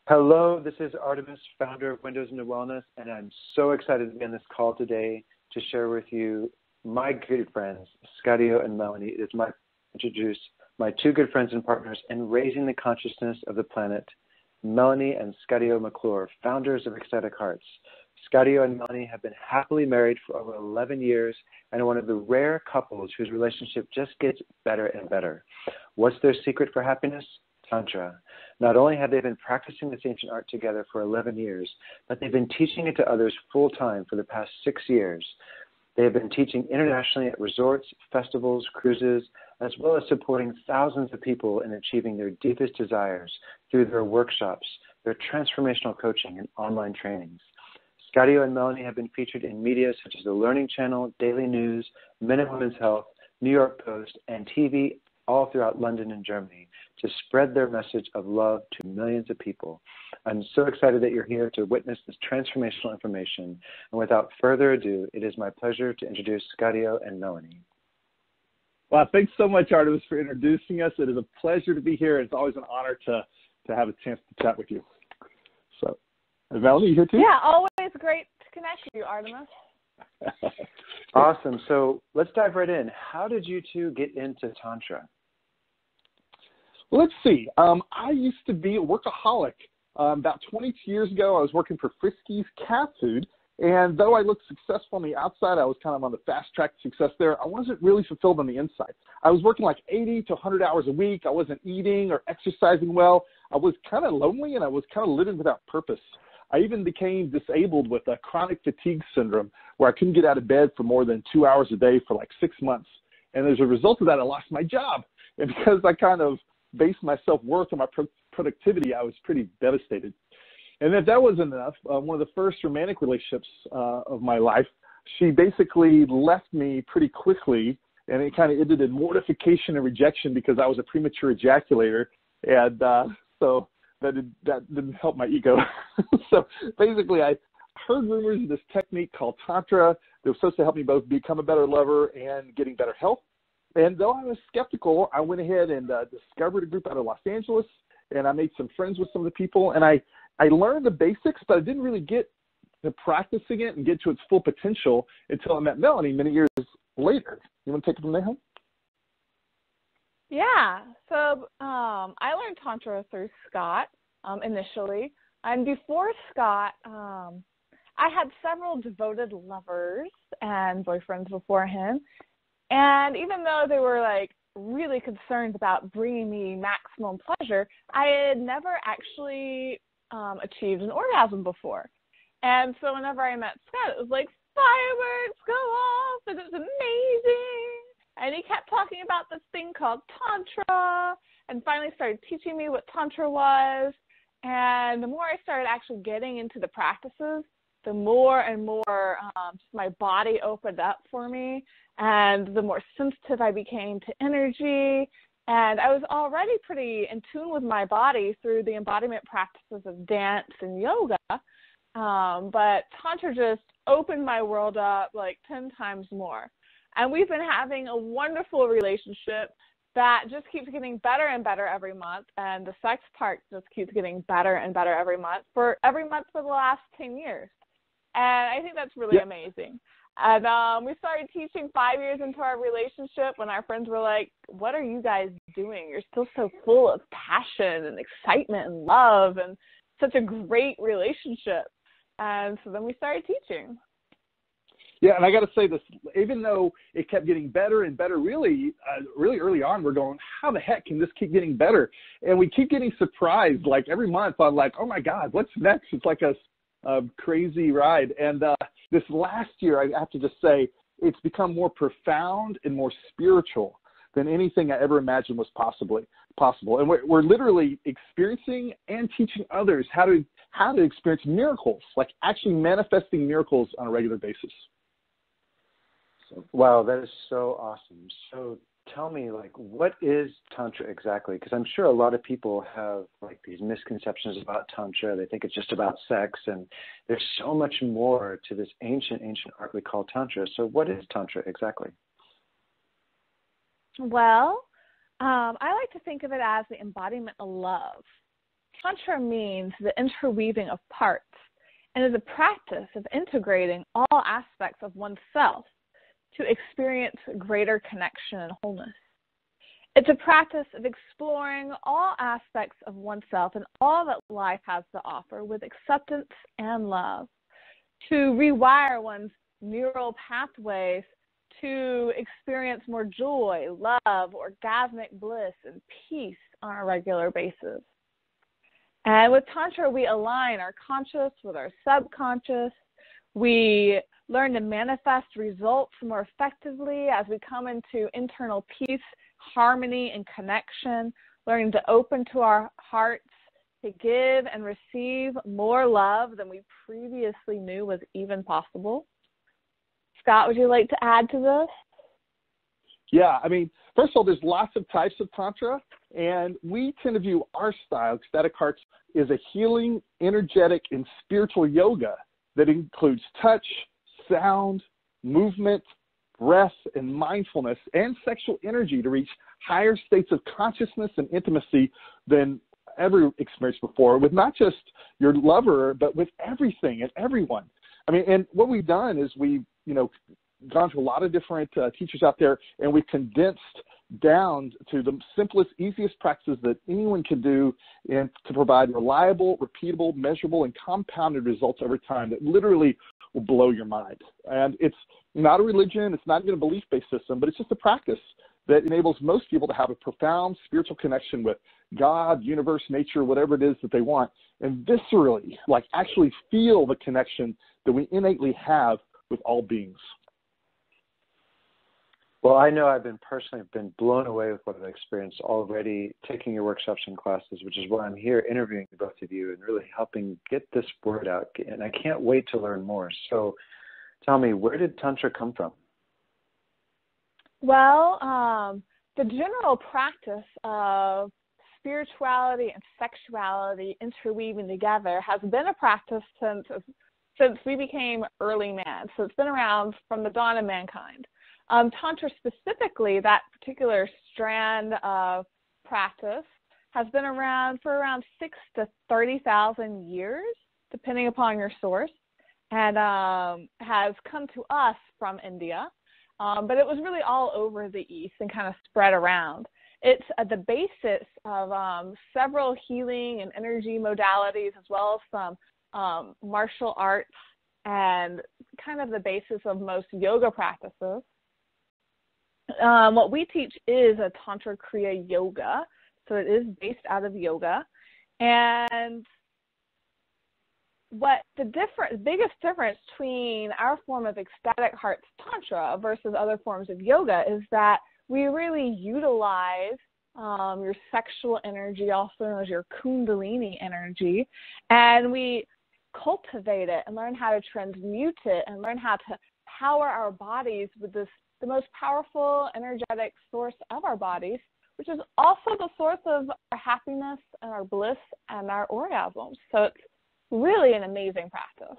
Hello, this is Artemis, founder of Windows into Wellness, and I'm so excited to be on this call today to share with you my good friends, Scadio and Melanie. It is my introduce my two good friends and partners in raising the consciousness of the planet, Melanie and Scadio McClure, founders of Ecstatic Hearts. Scadio and Melanie have been happily married for over 11 years and are one of the rare couples whose relationship just gets better and better. What's their secret for happiness? Tantra. Not only have they been practicing this ancient art together for 11 years, but they've been teaching it to others full-time for the past 6 years. They have been teaching internationally at resorts, festivals, cruises, as well as supporting thousands of people in achieving their deepest desires through their workshops, their transformational coaching, and online trainings. Scadio and Melanie have been featured in media such as the Learning Channel, Daily News, Men and Women's Health, New York Post, and TV all throughout London and Germany to spread their message of love to millions of people. I'm so excited that you're here to witness this transformational information. And without further ado, it is my pleasure to introduce Scadio and Melanie. Well, thanks so much, Artemis, for introducing us. It is a pleasure to be here. It's always an honor to have a chance to chat with you. So, Melanie, you here too? Yeah, always great to connect with you, Artemis. Awesome. So let's dive right in. How did you two get into Tantra? Well, let's see. I used to be a workaholic. About 22 years ago, I was working for Friskies Cat Food, and though I looked successful on the outside, I was kind of on the fast track to success there. I wasn't really fulfilled on the inside. I was working like 80 to 100 hours a week. I wasn't eating or exercising well. I was kind of lonely, and I was kind of living without purpose. I even became disabled with a chronic fatigue syndrome where I couldn't get out of bed for more than 2 hours a day for like 6 months. And as a result of that, I lost my job. And because I kind of based my self-worth on my productivity, I was pretty devastated. And if that wasn't enough, one of the first romantic relationships of my life, she basically left me pretty quickly, and it kind of ended in mortification and rejection because I was a premature ejaculator. And so that didn't help my ego. So basically, I heard rumors of this technique called Tantra that was supposed to help me both become a better lover and getting better health. And though I was skeptical, I went ahead and discovered a group out of Los Angeles, and I made some friends with some of the people. And I learned the basics, but I didn't really get to practicing it and get to its full potential until I met Melanie many years later. You want to take it from there, huh? Yeah. So I learned Tantra through Scott initially. And before Scott, I had several devoted lovers and boyfriends before him. And even though they were like really concerned about bringing me maximum pleasure, I had never actually achieved an orgasm before. And so whenever I met Scott, it was like fireworks go off and it's amazing. And he kept talking about this thing called Tantra and finally started teaching me what Tantra was. And the more I started actually getting into the practices, the more and more my body opened up for me, and the more sensitive I became to energy. And I was already pretty in tune with my body through the embodiment practices of dance and yoga. But Tantra just opened my world up like 10 times more. And we've been having a wonderful relationship that just keeps getting better and better every month. And the sex part just keeps getting better and better every month for the last 10 years. And I think that's really amazing. And we started teaching 5 years into our relationship when our friends were like, what are you guys doing? You're still so full of passion and excitement and love and such a great relationship. And so then we started teaching. Yeah, and I got to say this, even though it kept getting better and better, really early on, we're going, how the heck can this keep getting better? And we keep getting surprised, like every month, I'm like, oh my God, what's next? It's like a crazy ride. And this last year, I have to just say, it's become more profound and more spiritual than anything I ever imagined was possible. And we're literally experiencing and teaching others how to experience miracles, like actually manifesting miracles on a regular basis. Wow, that is so awesome. So tell me, like, what is Tantra exactly? Because I'm sure a lot of people have, like, these misconceptions about Tantra. They think it's just about sex, and there's so much more to this ancient art we call Tantra. So what is Tantra exactly? Well, I like to think of it as the embodiment of love. Tantra means the interweaving of parts and is a practice of integrating all aspects of oneself to experience greater connection and wholeness. It's a practice of exploring all aspects of oneself and all that life has to offer with acceptance and love, to rewire one's neural pathways to experience more joy, love, orgasmic bliss, and peace on a regular basis. And with Tantra, we align our conscious with our subconscious. We learn to manifest results more effectively as we come into internal peace, harmony, and connection, learning to open to our hearts, to give and receive more love than we previously knew was even possible. Scott, would you like to add to this? Yeah, I mean, first of all, there's lots of types of Tantra, and we tend to view our style, Ecstatic Hearts, as a healing, energetic, and spiritual yoga that includes touch, sound, movement, breath, and mindfulness, and sexual energy to reach higher states of consciousness and intimacy than ever experienced before, with not just your lover, but with everything and everyone. I mean, and what we've done is we've, gone to a lot of different teachers out there, and we've condensed down to the simplest, easiest practices that anyone can do and to provide reliable, repeatable, measurable, and compounded results over time that literally will blow your mind. And it's not a religion, it's not even a belief-based system, but it's just a practice that enables most people to have a profound spiritual connection with God, universe, nature, whatever it is that they want, and viscerally, like actually feel the connection that we innately have with all beings. Well, I know I've been personally blown away with what I've experienced already taking your workshops and classes, which is why I'm here interviewing both of you and really helping get this word out. And I can't wait to learn more. So tell me, where did Tantra come from? Well, the general practice of spirituality and sexuality interweaving together has been a practice since we became early man. So it's been around from the dawn of mankind. Tantra specifically, that particular strand of practice, has been around for around 6,000 to 30,000 years, depending upon your source, and has come to us from India. But it was really all over the East and kind of spread around. It's the basis of several healing and energy modalities, as well as some martial arts, and kind of the basis of most yoga practices. What we teach is a Tantra Kriya Yoga, so it is based out of yoga. And what the biggest difference between our form of Ecstatic Hearts Tantra versus other forms of yoga is that we really utilize your sexual energy, also known as your Kundalini energy, and we cultivate it and learn how to transmute it and learn how to power our bodies with the most powerful energetic source of our bodies, which is also the source of our happiness and our bliss and our orgasms. So it's really an amazing practice.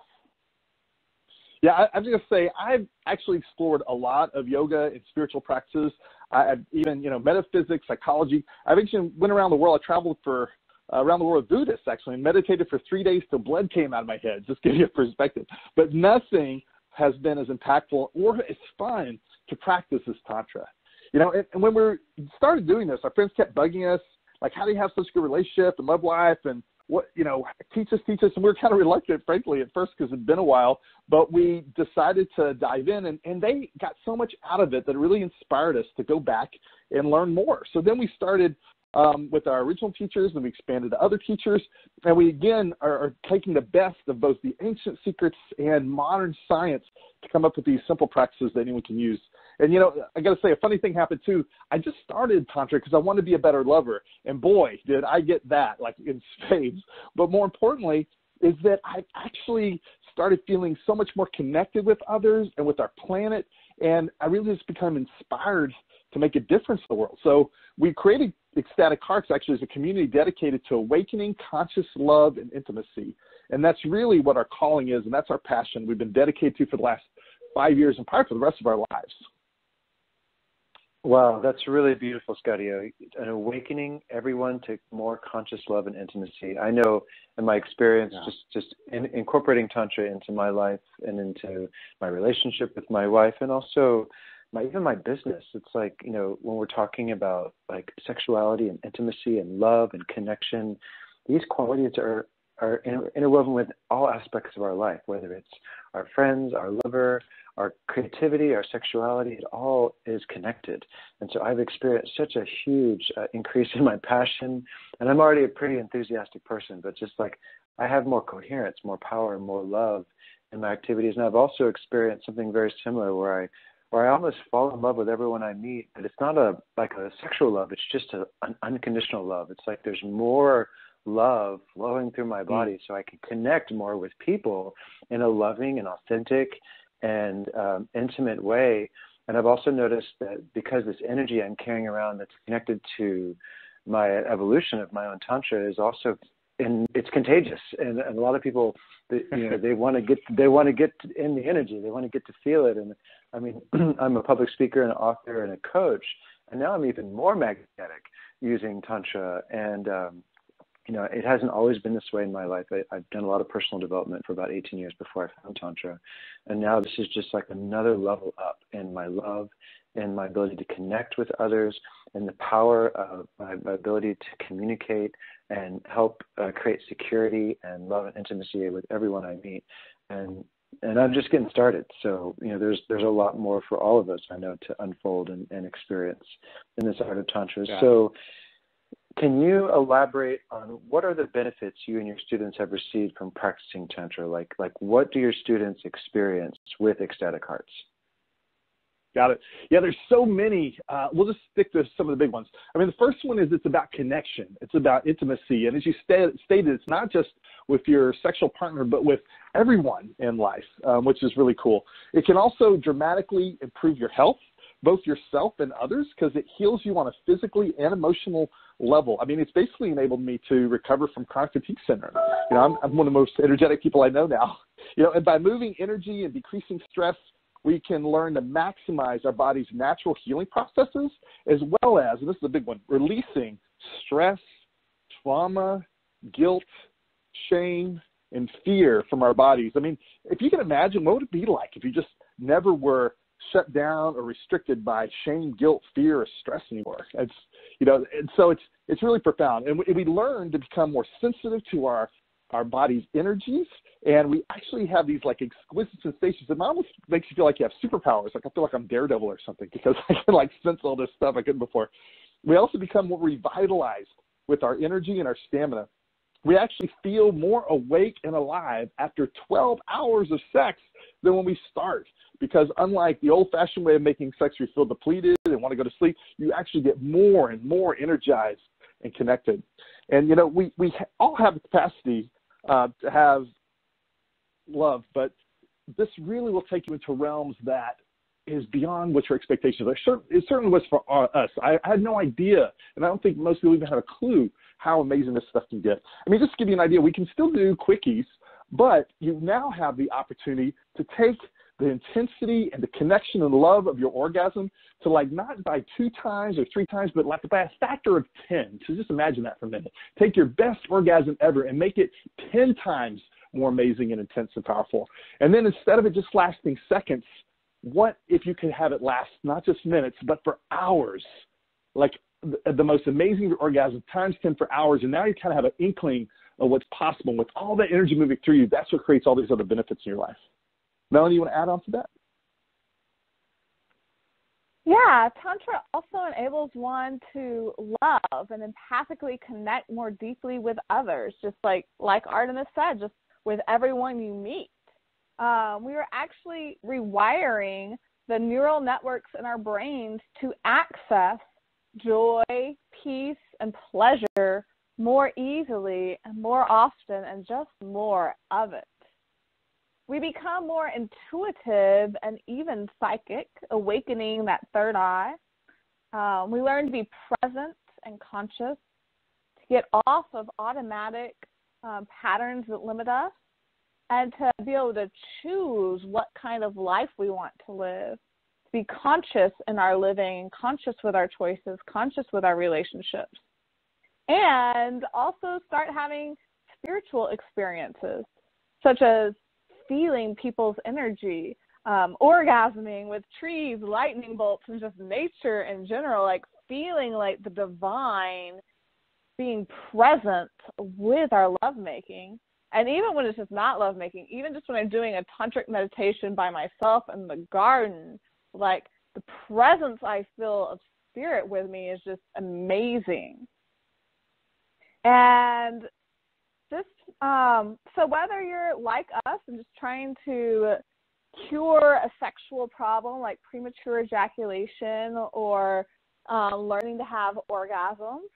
Yeah, I was going to say, I've actually explored a lot of yoga and spiritual practices. I've even, metaphysics, psychology. I've actually went around the world. I traveled around the world with Buddhists, actually, and meditated for 3 days till blood came out of my head, just to give you a perspective. But nothing has been as impactful or as fun to practice as Tantra. And when we started doing this, our friends kept bugging us, like, how do you have such a good relationship and love life, and what, teach us. And we were kind of reluctant, frankly, at first, because it'd been a while, but we decided to dive in, and they got so much out of it that it really inspired us to go back and learn more. So then we started with our original teachers, and we expanded to other teachers, and we again are taking the best of both the ancient secrets and modern science to come up with these simple practices that anyone can use. And I got to say, a funny thing happened too. I just started Tantra because I wanted to be a better lover, and boy, did I get that, like, in spades. But more importantly is that I actually started feeling so much more connected with others and with our planet, and I really just become inspired to make a difference in the world. So we created Ecstatic Hearts actually as a community dedicated to awakening conscious love and intimacy. And that's really what our calling is, and that's our passion we've been dedicated to for the last 5 years and probably for the rest of our lives. Wow, that's really beautiful, Scudio. An awakening everyone to more conscious love and intimacy. I know in my experience, Yeah. just incorporating Tantra into my life and into my relationship with my wife and also even my business. It's like, when we're talking about like sexuality and intimacy and love and connection, these qualities are interwoven with all aspects of our life, whether it's our friends, our lover, our creativity, our sexuality, it all is connected. And so I've experienced such a huge increase in my passion, and I'm already a pretty enthusiastic person, but just like I have more coherence, more power, more love in my activities. And I've also experienced something very similar where I almost fall in love with everyone I meet, but it's not like a sexual love. It's just an unconditional love. It's like there's more love flowing through my body so I can connect more with people in a loving and authentic and intimate way. And I've also noticed that because this energy I'm carrying around that's connected to my evolution of my own Tantra is also, and it's contagious. And a lot of people, they want to get in the energy. They want to get to feel it. And I mean, I'm a public speaker and an author and a coach, and now I'm even more magnetic using Tantra. And it hasn't always been this way in my life. I've done a lot of personal development for about 18 years before I found Tantra. And now this is just like another level up in my love and my ability to connect with others and the power of my ability to communicate and help create security and love and intimacy with everyone I meet. And I'm just getting started. So, there's a lot more for all of us, I know, to unfold and experience in this art of Tantra. Yeah. So, can you elaborate on what are the benefits you and your students have received from practicing Tantra? Like what do your students experience with Ecstatic Hearts? Got it. Yeah, there's so many. We'll just stick to some of the big ones. I mean, the first one is it's about connection. It's about intimacy. And as you stated, it's not just with your sexual partner, but with everyone in life, which is really cool. It can also dramatically improve your health, both yourself and others, because it heals you on a physically and emotional level. I mean, it's basically enabled me to recover from chronic fatigue syndrome. I'm one of the most energetic people I know now. And by moving energy and decreasing stress, we can learn to maximize our body's natural healing processes, as well as, and this is a big one, releasing stress, trauma, guilt, shame, and fear from our bodies. I mean, if you can imagine, what would it be like if you just never were shut down or restricted by shame, guilt, fear, or stress anymore? And so it's really profound. And we learn to become more sensitive to our body's energies, and we actually have these like exquisite sensations. It almost makes you feel like you have superpowers. Like I feel like I'm Daredevil or something because I can like sense all this stuff I couldn't before. We also become more revitalized with our energy and our stamina. We actually feel more awake and alive after 12 hours of sex than when we start. Because unlike the old-fashioned way of making sex where you feel depleted and want to go to sleep, you actually get more and more energized and connected. And, we all have the capacity to have love, but this really will take you into realms that is beyond what your expectations are. It certainly was for us. I had no idea, and I don't think most people even have a clue how amazing this stuff can get. I mean, just to give you an idea, we can still do quickies, but you now have the opportunity to take the intensity and the connection and love of your orgasm to like not by 2 times or 3 times, but like by a factor of 10. So just imagine that for a minute. Take your best orgasm ever and make it 10 times more amazing and intense and powerful. And then instead of it just lasting seconds, what if you could have it last not just minutes, but for hours? Like the most amazing orgasm times 10 for hours. And now you kind of have an inkling of what's possible with all that energy moving through you. That's what creates all these other benefits in your life. Melanie, you want to add on to that? Yeah, Tantra also enables one to love and empathically connect more deeply with others, just like Artemis said, just with everyone you meet. We are actually rewiring the neural networks in our brains to access joy, peace, and pleasure more easily and more often and just more of it. We become more intuitive and even psychic, awakening that third eye. We learn to be present and conscious, to get off of automatic patterns that limit us, and to be able to choose what kind of life we want to live. be conscious in our living, conscious with our choices, conscious with our relationships, and also start having spiritual experiences, such as feeling people's energy, orgasming with trees, lightning bolts, and just nature in general, like feeling like the divine being present with our lovemaking. And even when it's just not lovemaking, even just when I'm doing a tantric meditation by myself in the garden, like the presence I feel of spirit with me is just amazing. And just, so whether you're like us and just trying to cure a sexual problem like premature ejaculation or learning to have orgasms,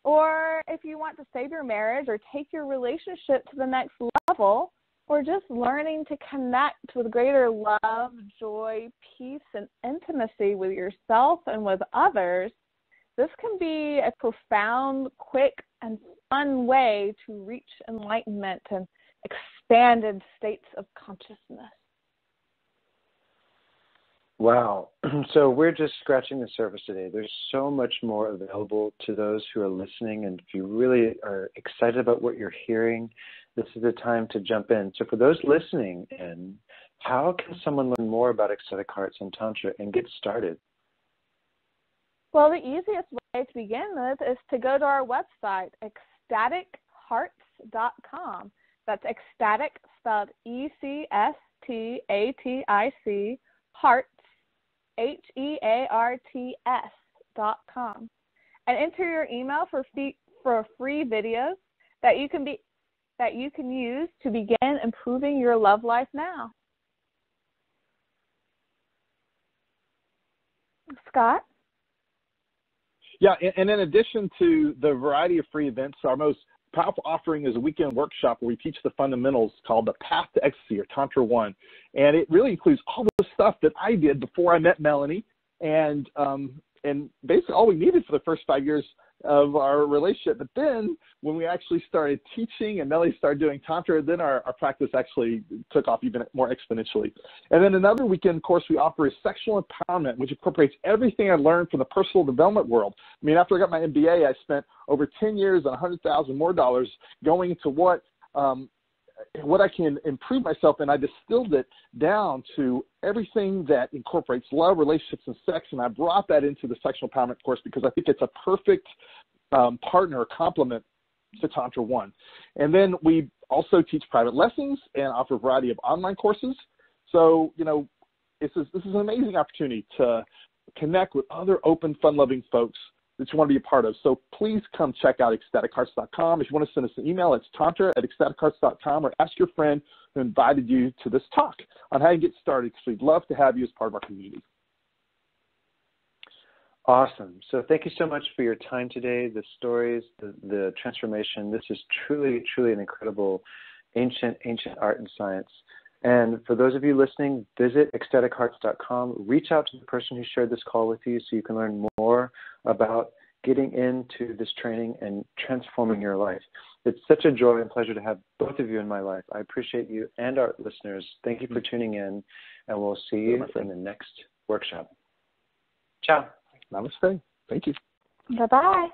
or if you want to save your marriage or take your relationship to the next level, or just learning to connect with greater love, joy, peace, and intimacy with yourself and with others, this can be a profound, quick, and fun way to reach enlightenment and expanded states of consciousness. Wow. So we're just scratching the surface today. There's so much more available to those who are listening. And if you really are excited about what you're hearing, this is the time to jump in. So for those listening in, how can someone learn more about ecstatic hearts and Tantra and get started? Well, the easiest way to begin with is to go to our website, ecstatichearts.com. That's ecstatic, spelled ECSTATIC, hearts, HEARTS.com, and enter your email for free videos that you can use to begin improving your love life now. Scott? Yeah, and in addition to the variety of free events, our most powerful offering is a weekend workshop where we teach the fundamentals called the Path to Ecstasy, or Tantra 1. And it really includes all the stuff that I did before I met Melanie. And basically all we needed for the first 5 years of our relationship. But then when we actually started teaching and Melanie started doing Tantra, then our practice actually took off even more exponentially. And then another weekend course we offer is Sexual Empowerment, which incorporates everything I learned from the personal development world. I mean, after I got my MBA, I spent over 10 years and $100,000 more going into what I can improve myself, and I distilled it down to everything that incorporates love, relationships, and sex, and I brought that into the Sexual Empowerment course because I think it's a perfect partner or complement to Tantra 1. And then we also teach private lessons and offer a variety of online courses. So, this is an amazing opportunity to connect with other open, fun-loving folks that you want to be a part of. So please come check out ecstatichearts.com. If you want to send us an email, it's tantra@ecstatichearts.com, or ask your friend who invited you to this talk on how you get started, because we'd love to have you as part of our community. Awesome. So thank you so much for your time today, the stories, the transformation. This is truly, truly an incredible ancient art and science. And for those of you listening, visit ecstatichearts.com. Reach out to the person who shared this call with you so you can learn more about getting into this training and transforming your life. It's such a joy and pleasure to have both of you in my life. I appreciate you and our listeners. Thank you for tuning in, and we'll see you in the next workshop. Ciao. Namaste. Thank you. Bye-bye.